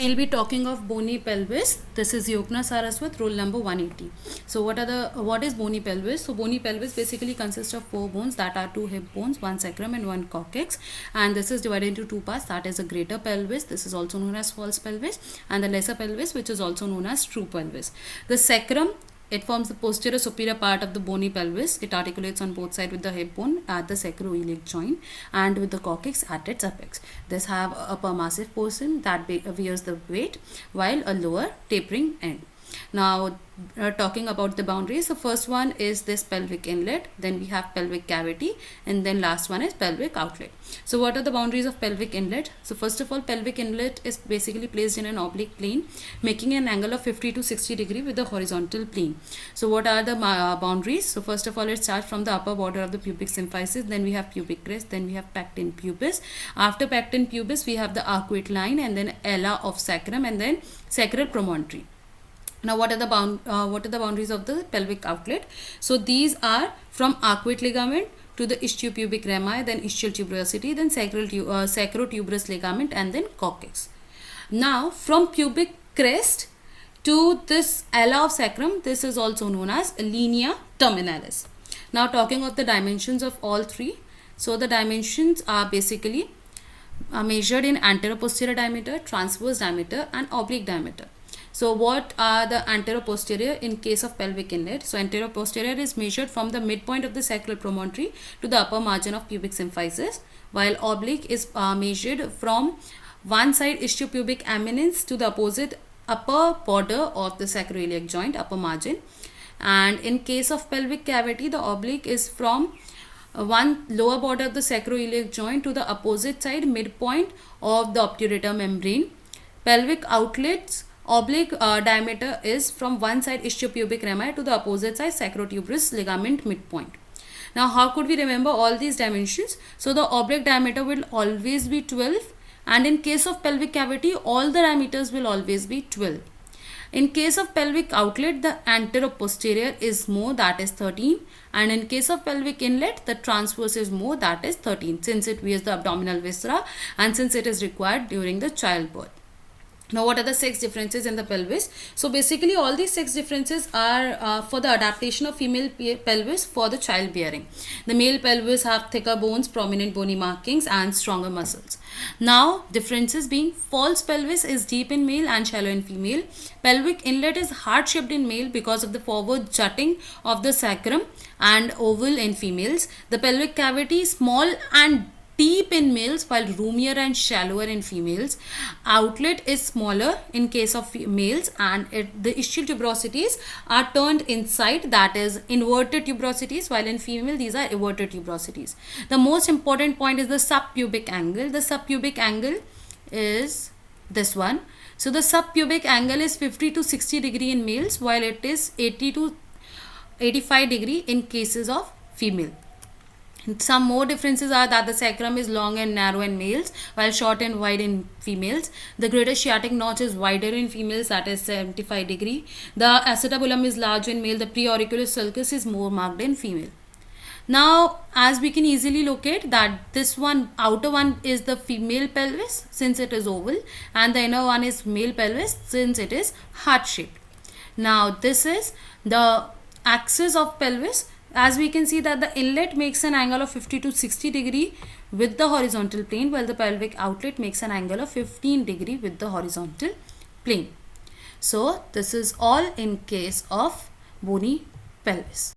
I'll be talking of bony pelvis. This is Yogna Saraswat, rule number 180. So what is bony pelvis? So bony pelvis basically consists of 4 bones, that are 2 hip bones, 1 sacrum and 1 coccyx, and this is divided into 2 parts, that is a greater pelvis, this is also known as false pelvis, and the lesser pelvis, which is also known as true pelvis. The sacrum, it forms the posterior superior part of the bony pelvis. It articulates on both sides with the hip bone at the sacroiliac joint and with the coccyx at its apex. This have a upper massive portion that bears the weight, while a lower tapering end. Now talking about the boundaries, the first one is this pelvic inlet, then we have pelvic cavity, and then last one is pelvic outlet. So what are the boundaries of pelvic inlet? So first of all, pelvic inlet is basically placed in an oblique plane, making an angle of 50 to 60 degree with the horizontal plane. So what are the boundaries? So first of all, it starts from the upper border of the pubic symphysis, then we have pubic crest, then we have pecten pubis. After pecten pubis, we have the arcuate line, and then ala of sacrum, and then sacral promontory. Now what are the boundaries of the pelvic outlet? So these are from arcuate ligament to the ischiopubic rami, then ischial tuberosity, then sacrotuberous ligament, and then coccyx. Now from pubic crest to this ala of sacrum, this is also known as linea terminalis. Now talking of the dimensions of all three. So the dimensions are basically measured in anteroposterior diameter, transverse diameter, and oblique diameter. So what are the anteroposterior in case of pelvic inlet? So anteroposterior is measured from the midpoint of the sacral promontory to the upper margin of pubic symphysis, while oblique is measured from one side ischiopubic eminence to the opposite upper border of the sacroiliac joint, upper margin. And in case of pelvic cavity, the oblique is from one lower border of the sacroiliac joint to the opposite side midpoint of the obturator membrane. Pelvic outlets oblique diameter is from one side ischiopubic rami to the opposite side sacrotuberous ligament midpoint. Now how could we remember all these dimensions? So the oblique diameter will always be 12, and in case of pelvic cavity, all the diameters will always be 12. In case of pelvic outlet, the anteroposterior is more, that is 13, and in case of pelvic inlet, the transverse is more, that is 13, since it wears the abdominal viscera and since it is required during the childbirth. Now what are the sex differences in the pelvis? So basically all these sex differences are for the adaptation of female pelvis for the childbearing. The male pelvis have thicker bones, prominent bony markings, and stronger muscles. Now differences being, false pelvis is deep in male and shallow in female. Pelvic inlet is heart shaped in male because of the forward jutting of the sacrum, and oval in females. The pelvic cavity is small and deep in males, while roomier and shallower in females. Outlet is smaller in case of males, and the ischial tuberosities are turned inside, that is inverted tuberosities, while in female these are everted tuberosities. The most important point is the subpubic angle. The subpubic angle is this one. So the subpubic angle is 50 to 60 degree in males, while it is 80 to 85 degree in cases of female. Some more differences are that the sacrum is long and narrow in males, while short and wide in females. The greater sciatic notch is wider in females, that is 75 degree. The acetabulum is large in male. The preauricular sulcus is more marked in female. Now as we can easily locate that this one, outer one is the female pelvis since it is oval, and the inner one is male pelvis since it is heart shaped. Now this is the axis of pelvis. As we can see that the inlet makes an angle of 50 to 60 degree with the horizontal plane, while the pelvic outlet makes an angle of 15 degree with the horizontal plane. So this is all in case of bony pelvis.